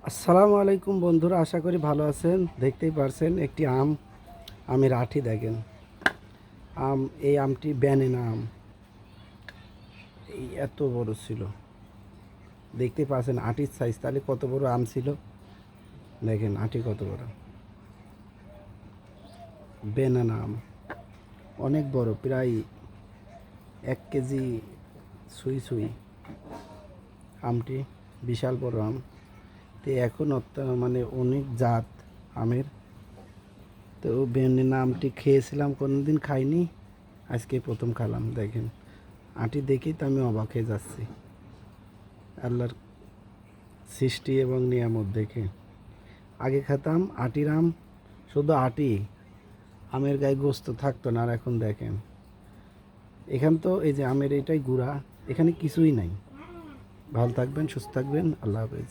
আসসালামু আলাইকুম বন্ধুরা, আশা করি ভালো আছেন। দেখতেই পারছেন একটি আমের আঁটি দেখেন। এই আমটি ব্যানানা আম। এই এত বড় ছিল, দেখতেই পাচ্ছেন আঁটির সাইজ। তাহলে কত বড় আম ছিল দেখেন, আঁটি কত বড়। ব্যানানা আম অনেক বড়, প্রায় 1 কেজি ছুঁই ছুঁই। আমটি বিশাল বড় আম। তো এখন মানে অনেক জাত আমের। তো ব্যানানা আমটি খেয়েছিলাম, কোনোদিন খাইনি, আজকে প্রথম খেলাম। দেখেন আঁটি দেখেই তো আমি অবাক হয়ে যাচ্ছি আল্লাহর সৃষ্টি এবং নিয়ামত দেখে। আগে খেতাম আটির আম, শুধু আটি, আমের গায়ে গোস্ত থাকতো না। আর এখন দেখেন, এখান তো এই যে আমের এটাই গুঁড়া, এখানে কিছুই নাই। ভালো থাকবেন, সুস্থ থাকবেন, আল্লাহ হাফেজ।